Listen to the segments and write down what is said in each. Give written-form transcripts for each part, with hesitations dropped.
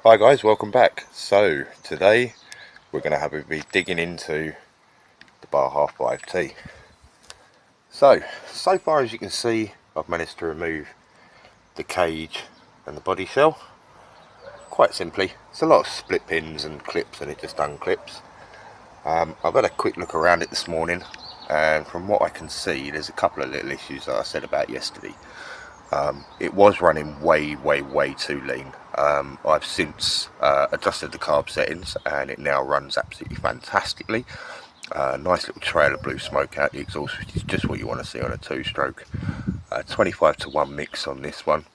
Hi guys, welcome back. So today we're going to be digging into the Baja 5T. So far as you can see, I've managed to remove the cage and the body shell quite simply. It's a lot of split pins and clips and it just unclips. I've had a quick look around it this morning, and from what I can see there's a couple of little issues that I said about yesterday. It was running way too lean. I've since adjusted the carb settings and it now runs absolutely fantastically. Nice little trail of blue smoke out the exhaust, which is just what you want to see on a two-stroke. 25:1 mix on this one.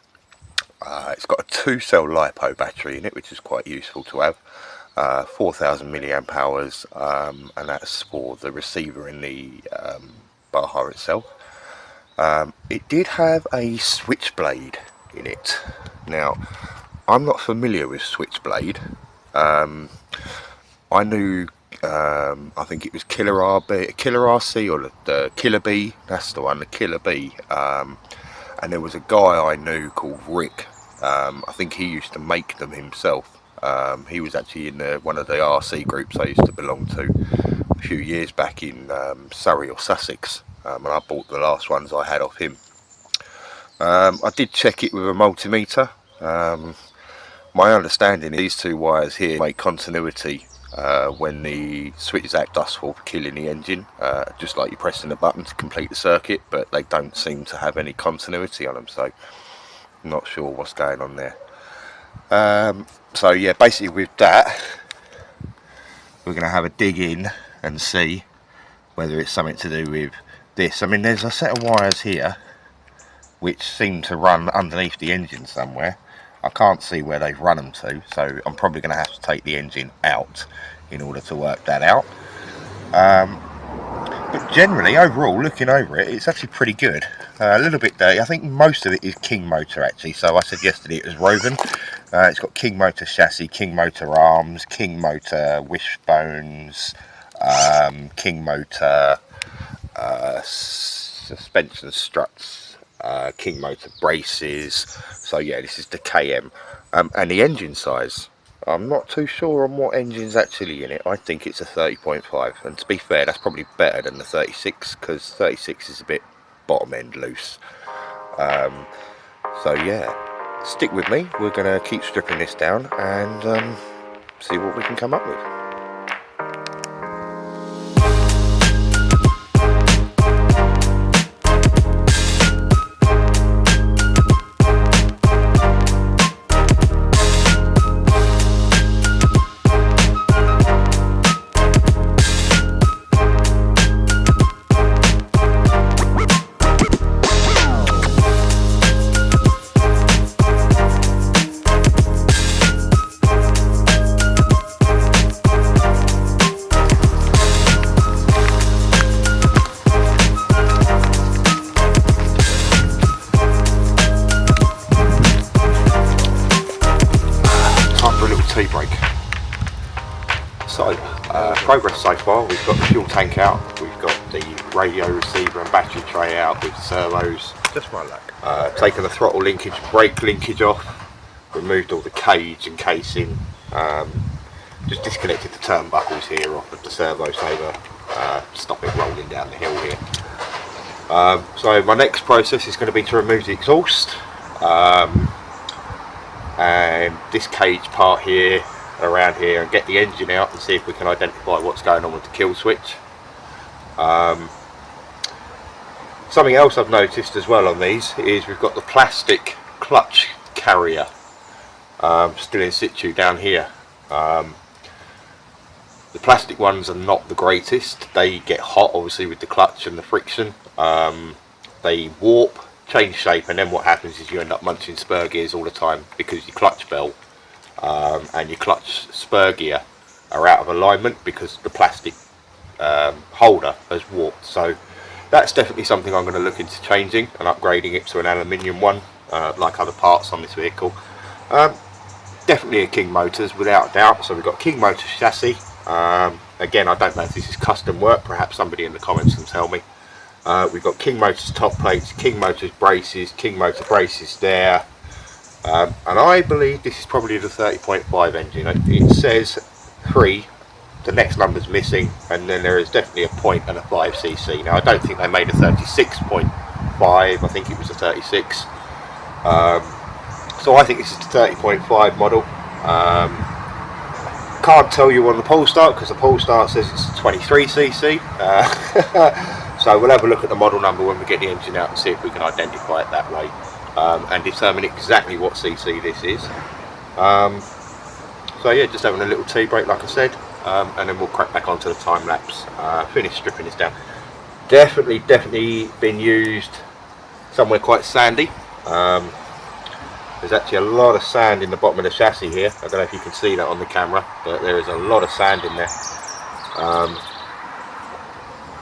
It's got a 2-cell LiPo battery in it, which is quite useful to have. 4,000 milliamp hours, and that's for the receiver in the Baja itself. It did have a switchblade in it. Now, I'm not familiar with switchblade. I knew, I think it was Killer RC, or the Killer B, that's the one, the Killer B. And there was a guy I knew called Rick. I think he used to make them himself. He was actually in one of the RC groups I used to belong to a few years back in Surrey or Sussex. And I bought the last ones I had off him. I did check it with a multimeter. My understanding is these two wires here make continuity when the switches act dust for killing the engine, just like you're pressing a button to complete the circuit, but they don't seem to have any continuity on them, so I'm not sure what's going on there. So yeah, basically with that we're going to have a dig in and see whether it's something to do with this. I mean, there's a set of wires here which seem to run underneath the engine somewhere. I can't see where they've run them to, so I'm probably going to have to take the engine out in order to work that out. But generally, overall, looking over it, it's actually pretty good. A little bit dirty. I think most of it is King motor actually, so I said yesterday it was Roven. It's got King motor chassis, King motor arms, King motor wishbones, King motor suspension struts, King motor braces. So yeah, this is the KM. And the engine size, I'm not too sure on what engine's actually in it. I think it's a 30.5, and to be fair, that's probably better than the 36, because 36 is a bit bottom end loose. So yeah, stick with me. We're going to keep stripping this down and see what we can come up with. Break. So progress so far, we've got the fuel tank out, we've got the radio receiver and battery tray out with servos, just my luck. Taken the throttle linkage, brake linkage off, removed all the cage and casing, just disconnected the turnbuckles here off of the servo saver, stop it rolling down the hill here. So my next process is going to be to remove the exhaust, and this cage part here, around here, and get the engine out and see if we can identify what's going on with the kill switch. Something else I've noticed as well on these is we've got the plastic clutch carrier still in situ down here. The plastic ones are not the greatest. They get hot obviously with the clutch and the friction. They warp, change shape, and then what happens is you end up munching spur gears all the time because your clutch belt and your clutch spur gear are out of alignment because the plastic holder has warped. So that's definitely something I'm going to look into changing and upgrading it to an aluminium one, like other parts on this vehicle. Definitely a King Motors without a doubt. So we've got King Motors chassis. Again, I don't know if this is custom work, perhaps somebody in the comments can tell me. We've got King Motors top plates, King Motors braces, King Motor braces there. And I believe this is probably the 30.5 engine. It says 3, the next number's missing, and then there is definitely a point and a 5cc. Now I don't think they made a 36.5, I think it was a 36. So I think this is the 30.5 model. Can't tell you on the pull start because the pull start says it's 23cc. So we'll have a look at the model number when we get the engine out and see if we can identify it that way, and determine exactly what cc this is. So yeah, just having a little tea break like I said, and then we'll crack back onto the time lapse, finish stripping this down. Definitely been used somewhere quite sandy. There's actually a lot of sand in the bottom of the chassis here. I don't know if you can see that on the camera, but there is a lot of sand in there.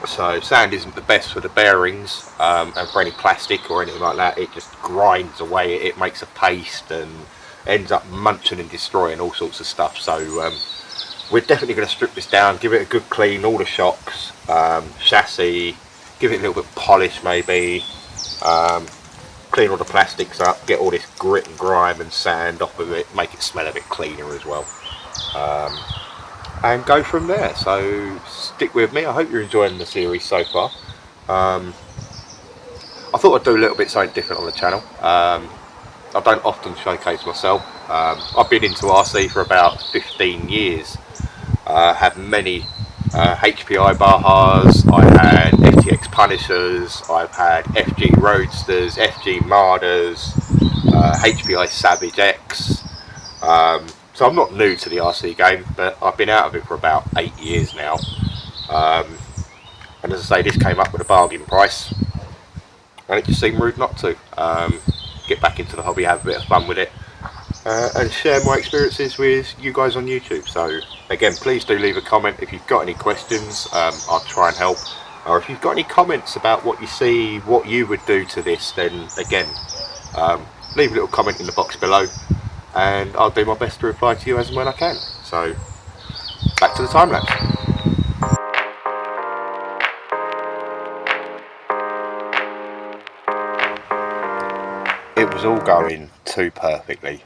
So sand isn't the best for the bearings, and for any plastic or anything like that. It just grinds away, it makes a paste and ends up munching and destroying all sorts of stuff. So we're definitely going to strip this down, give it a good clean, all the shocks, chassis, give it a little bit of polish maybe, clean all the plastics up, get all this grit and grime and sand off of it, make it smell a bit cleaner as well, and go from there. So stick with me. I hope you're enjoying the series so far. I thought I'd do a little bit something different on the channel. I don't often showcase myself. I've been into RC for about 15 years. Have many HPI Bajas, I've had FTX Punishers, I've had FG Roadsters, FG Mardas, HPI Savage X. So I'm not new to the RC game, but I've been out of it for about 8 years now. And as I say, this came up with a bargain price, and it just seemed rude not to. Get back into the hobby, have a bit of fun with it, and share my experiences with you guys on YouTube. So again, please do leave a comment if you've got any questions. I'll try and help, or if you've got any comments about what you see, what you would do to this, then again, leave a little comment in the box below, and I'll do my best to reply to you as and when I can. So back to the time lapse. It was all going too perfectly.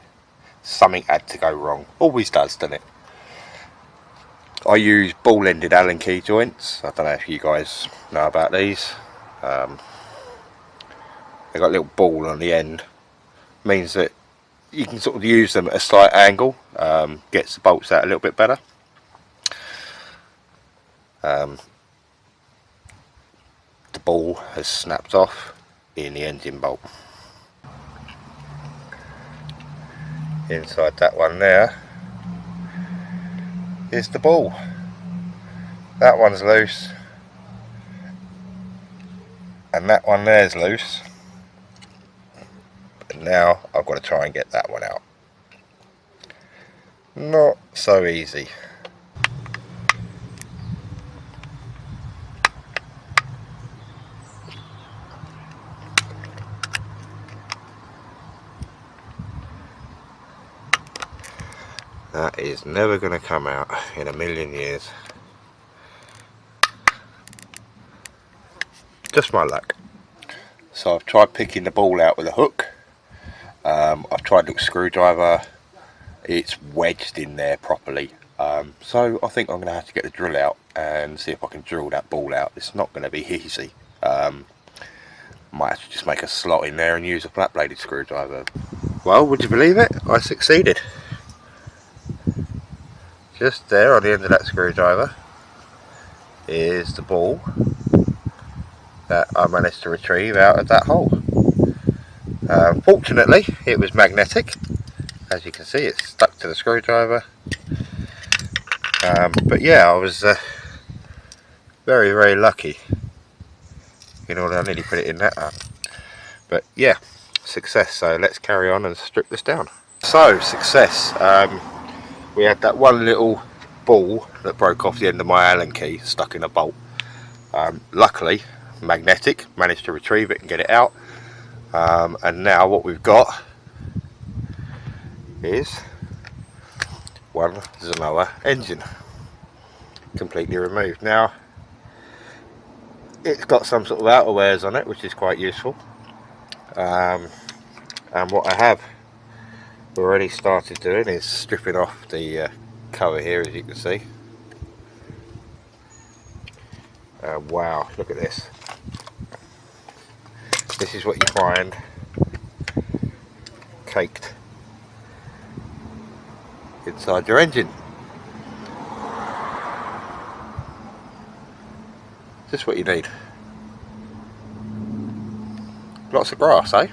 Something had to go wrong. Always does, doesn't it? I use ball-ended Allen key joints. I don't know if you guys know about these. They've got a little ball on the end. Means that you can sort of use them at a slight angle. Gets the bolts out a little bit better. The ball has snapped off in the engine bolt. Inside that one there is the ball. That one's loose, and that one there's loose. But now I've got to try and get that one out. Not so easy. That is never going to come out in a million years. Just my luck. So I've tried picking the ball out with a hook. I've tried a little screwdriver. It's wedged in there properly. So I think I'm going to have to get the drill out and see if I can drill that ball out. It's not going to be easy. Might have to just make a slot in there and use a flat bladed screwdriver. Well, would you believe it? I succeeded. Just there on the end of that screwdriver is the ball that I managed to retrieve out of that hole. Fortunately, it was magnetic. As you can see, it's stuck to the screwdriver. But yeah, I was very lucky. You know, I nearly put it in that up. But yeah, success. So let's carry on and strip this down. So, success. We had that one little ball that broke off the end of my Allen key stuck in a bolt. Luckily, magnetic, managed to retrieve it and get it out. And now what we've got is one Zenoa engine, completely removed. Now, it's got some sort of outerwears on it, which is quite useful. And what I have already started doing is stripping off the cover here, as you can see. Wow, look at this. This is what you find caked inside your engine. Just what you need. Lots of grass, eh?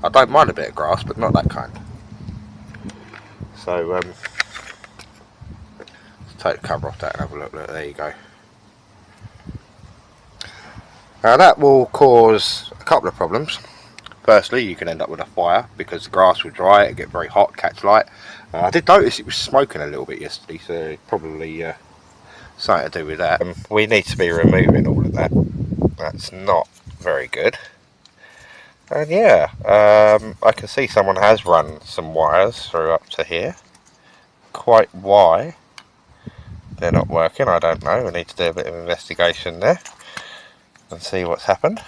I don't mind a bit of grass, but not that kind. So let's take the cover off that and have a look. There you go. Now that will cause a couple of problems. Firstly, you can end up with a fire because the grass will dry, it'll get very hot, catch light. I did notice it was smoking a little bit yesterday, so probably something to do with that. We need to be removing all of that. That's not very good. And yeah, I can see someone has run some wires through up to here. Quite why they're not working, I don't know. We need to do a bit of investigation there and see what's happened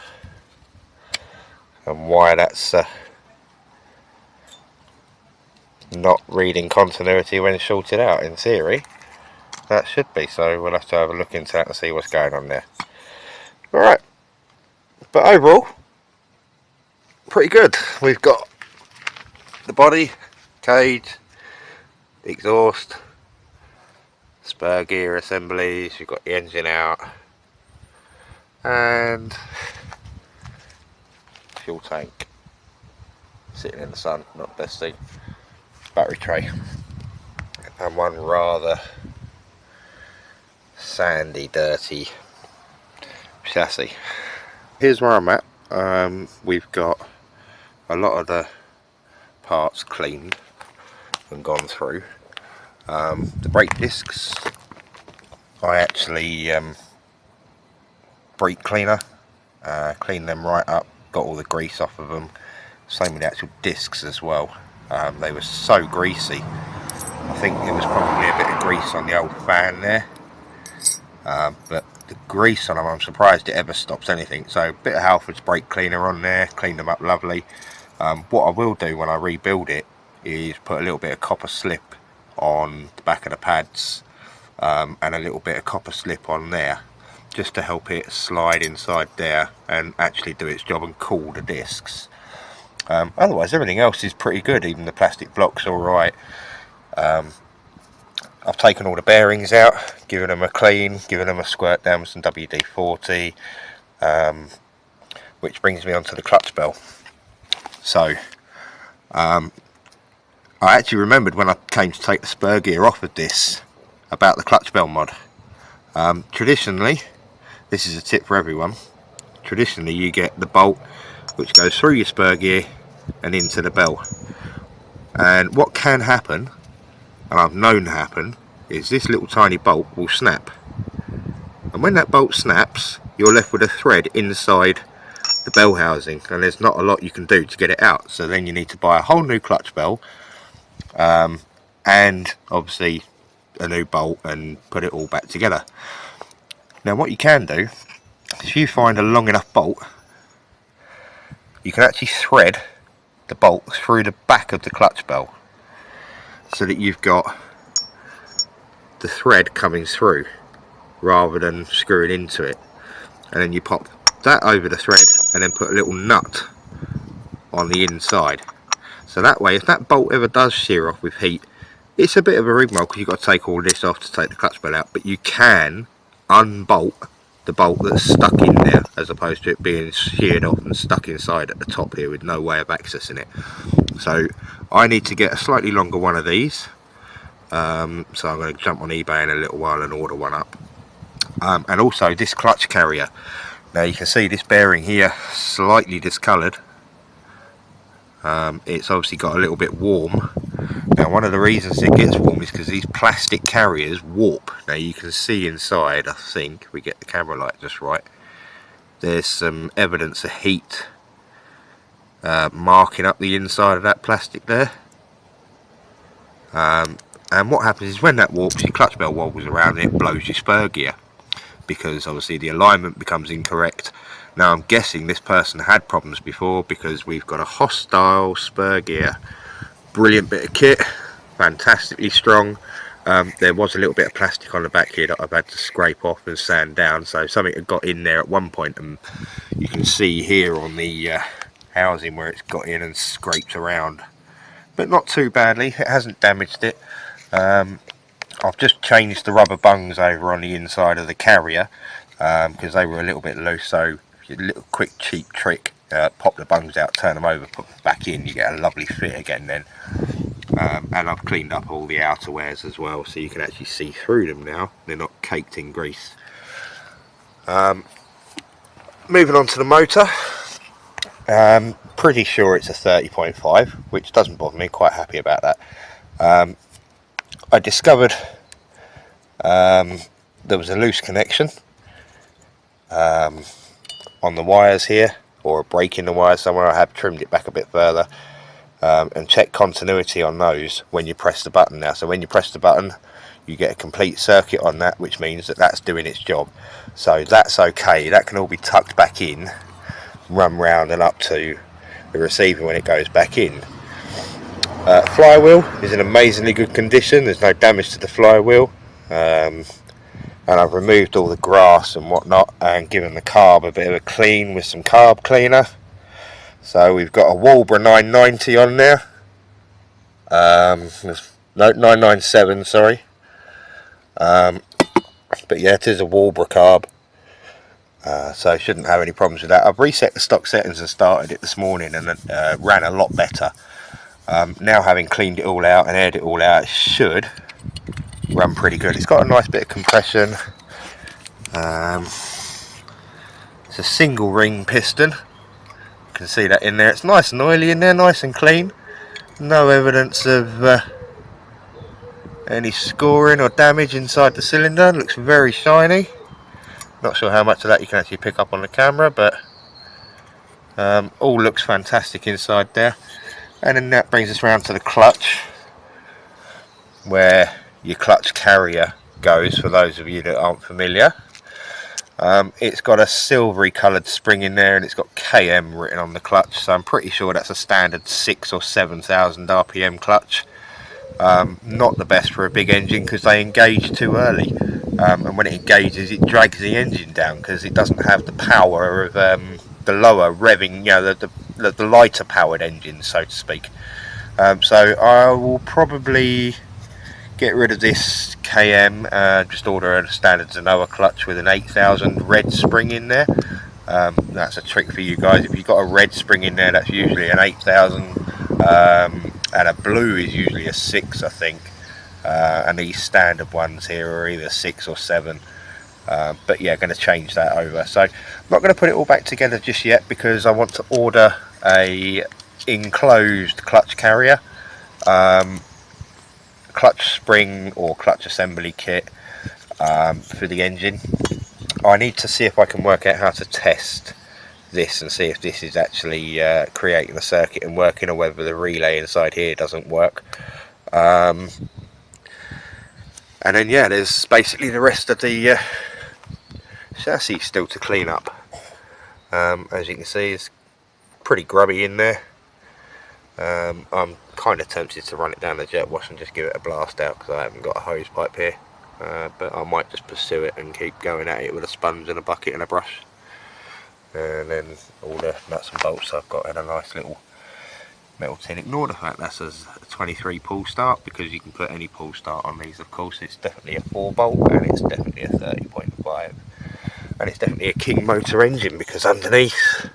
and why that's not reading continuity when shorted out. In theory that should be, so we'll have to have a look into that and see what's going on there. Alright, but overall pretty good. We've got the body, cage, the exhaust, spur gear assemblies, you've got the engine out, and fuel tank sitting in the sun, not the best thing, battery tray, and one rather sandy, dirty chassis. Here's where I'm at. We've got a lot of the parts cleaned and gone through. The brake discs, I actually brake cleaner, cleaned them right up, got all the grease off of them. Same with the actual discs as well. They were so greasy. I think it was probably a bit of grease on the old fan there, but the grease on them, I'm surprised it ever stops anything. So a bit of Halford's brake cleaner on there, cleaned them up lovely. What I will do when I rebuild it is put a little bit of copper slip on the back of the pads, and a little bit of copper slip on there, just to help it slide inside there and actually do its job and cool the discs. Otherwise everything else is pretty good, even the plastic blocks alright. I've taken all the bearings out, given them a clean, given them a squirt down with some WD-40, which brings me onto the clutch bell. So I actually remembered when I came to take the spur gear off of this about the clutch bell mod. Traditionally, this is a tip for everyone, traditionally you get the bolt which goes through your spur gear and into the bell, and what can happen, and I've known to happen, is this little tiny bolt will snap, and when that bolt snaps you're left with a thread inside the bell housing, and there's not a lot you can do to get it out. So then you need to buy a whole new clutch bell, and obviously a new bolt, and put it all back together. Now what you can do, if you find a long enough bolt, you can actually thread the bolt through the back of the clutch bell, so that you've got the thread coming through rather than screwing into it, and then you pop that over the thread and then put a little nut on the inside, so that way if that bolt ever does shear off with heat, it's a bit of a rigmarole because you've got to take all this off to take the clutch bell out, but you can unbolt the bolt that's stuck in there, as opposed to it being sheared off and stuck inside at the top here with no way of accessing it. So I need to get a slightly longer one of these, so I'm going to jump on eBay in a little while and order one up. And also this clutch carrier, now you can see this bearing here slightly discoloured. It's obviously got a little bit warm. Now one of the reasons it gets warm is because these plastic carriers warp. Now you can see inside, I think, we get the camera light just right, there's some evidence of heat marking up the inside of that plastic there. And what happens is when that warps, your clutch bell wobbles around and it blows your spur gear, because obviously the alignment becomes incorrect, Now I'm guessing this person had problems before, because we've got a hostile spur gear. Brilliant bit of kit, fantastically strong. There was a little bit of plastic on the back here that I've had to scrape off and sand down, so something had got in there at one point, and you can see here on the housing where it's got in and scraped around, but not too badly. It hasn't damaged it. I've just changed the rubber bungs over on the inside of the carrier because they were a little bit loose, so a little quick cheap trick, pop the bungs out, turn them over, put them back in, you get a lovely fit again then. And I've cleaned up all the outerwears as well, so you can actually see through them now, they're not caked in grease. Moving on to the motor, pretty sure it's a 30.5, which doesn't bother me, quite happy about that. I discovered there was a loose connection on the wires here, or a break in the wire somewhere. I have trimmed it back a bit further and checked continuity on those when you press the button now. So when you press the button, you get a complete circuit on that, which means that that's doing its job. So that's okay, that can all be tucked back in, run round and up to the receiver when it goes back in. Flywheel is in amazingly good condition, there's no damage to the flywheel, and I've removed all the grass and whatnot and given the carb a bit of a clean with some carb cleaner. So we've got a Walbra 990 on there, no, 997, sorry, but yeah, it is a Walbra carb, so shouldn't have any problems with that. I've reset the stock settings and started it this morning, and it ran a lot better. Now having cleaned it all out and aired it all out, it should run pretty good. It's got a nice bit of compression. It's a single ring piston, you can see that in there. It's nice and oily in there, nice and clean, no evidence of any scoring or damage inside the cylinder. It looks very shiny. Not sure how much of that you can actually pick up on the camera, but all looks fantastic inside there. And then that brings us around to the clutch, where your clutch carrier goes, for those of you that aren't familiar. It's got a silvery coloured spring in there, and it's got KM written on the clutch, so I'm pretty sure that's a standard 6,000 or 7,000 RPM clutch. Not the best for a big engine because they engage too early, and when it engages it drags the engine down because it doesn't have the power of the lower revving, you know, the lighter powered engines, so to speak. So I will probably get rid of this KM, just order a standard Zenoa clutch with an 8,000 red spring in there. That's a trick for you guys. If you've got a red spring in there, that's usually an 8,000, and a blue is usually a 6, I think. And these standard ones here are either 6 or 7. But yeah, going to change that over. So I'm not going to put it all back together just yet because I want to order a enclosed clutch carrier, clutch spring or clutch assembly kit for the engine. I need to see if I can work out how to test this and see if this is actually creating a circuit and working, or whether the relay inside here doesn't work. And then yeah, there's basically the rest of the chassis still to clean up. As you can see, it's pretty grubby in there. I'm kind of tempted to run it down the jet wash and just give it a blast out because I haven't got a hose pipe here, but I might just pursue it and keep going at it with a sponge and a bucket and a brush. And then all the nuts and bolts I've got in a nice little metal tin. Ignore the fact that's a 23 pull start, because you can put any pull start on these, of course. It's definitely a 4-bolt and it's definitely a 30.5, and it's definitely a King motor engine, because underneath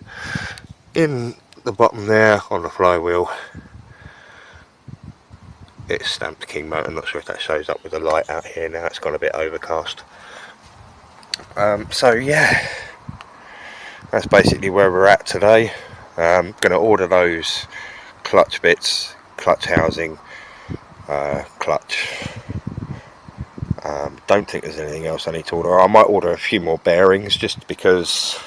in the bottom there on the flywheel it's stamped King motor. I'm not sure if that shows up with the light out here now, it's gone a bit overcast. So yeah, that's basically where we're at today. I'm going to order those clutch bits, clutch housing, clutch. Don't think there's anything else I need to order. I might order a few more bearings, just because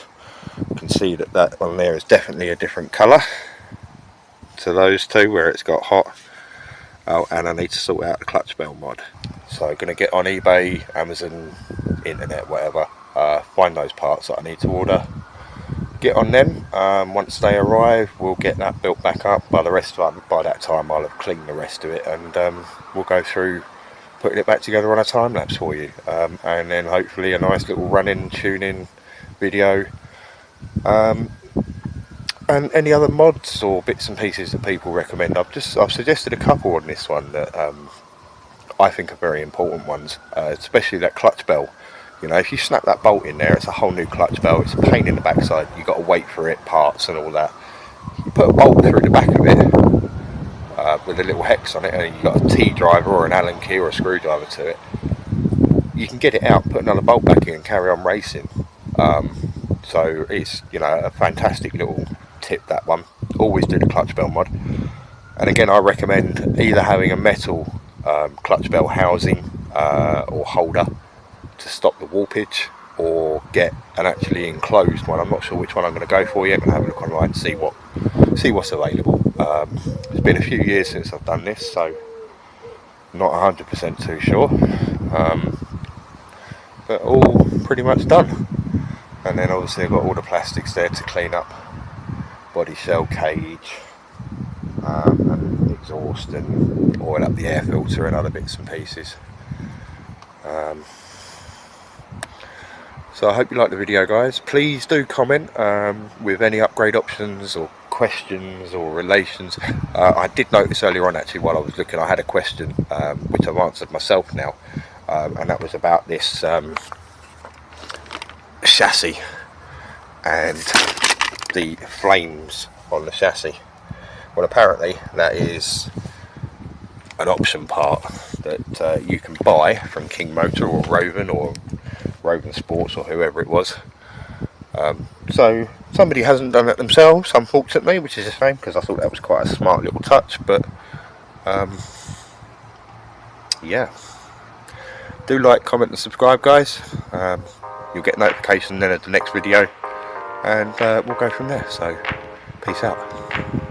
you can see that that one there is definitely a different colour to those two where it's got hot. Oh, and I need to sort out the clutch bell mod. So I'm going to get on eBay, Amazon, internet, whatever, find those parts that I need to order, get on them. Once they arrive, we'll get that built back up. By that time I'll have cleaned the rest of it, and we'll go through putting it back together on a time lapse for you, and then hopefully a nice little running tuning video, and any other mods or bits and pieces that people recommend. I've suggested a couple on this one that I think are very important ones, especially that clutch bell. You know, if you snap that bolt in there, it's a whole new clutch bell. It's a pain in the backside. You've got to wait for it, parts and all that. You put a bolt through the back of it with a little hex on it, and you've got a T driver or an Allen key or a screwdriver to it. You can get it out, put another bolt back in, and carry on racing. So it's, you know, a fantastic little tip, that one. Always do the clutch bell mod. And again, I recommend either having a metal clutch bell housing or holder to stop the warpage, or get an actually enclosed one. I'm not sure which one I'm going to go for yet. I'm going to have a look online and see what's available. It's been a few years since I've done this, so not 100% too sure, but all pretty much done. And then obviously I've got all the plastics there to clean up, body shell, cage, and exhaust, and oil up the air filter and other bits and pieces. So I hope you like the video, guys. Please do comment with any upgrade options or questions or relations. I did notice earlier on, actually, while I was looking, I had a question which I've answered myself now, and that was about this chassis and the flames on the chassis. Well, apparently that is an option part that you can buy from King Motor or Roven Sports or whoever it was. So somebody hasn't done it themselves, unfortunately, which is a shame, because I thought that was quite a smart little touch. But yeah, do like, comment and subscribe, guys. You'll get notification then of the next video, and we'll go from there. So peace out.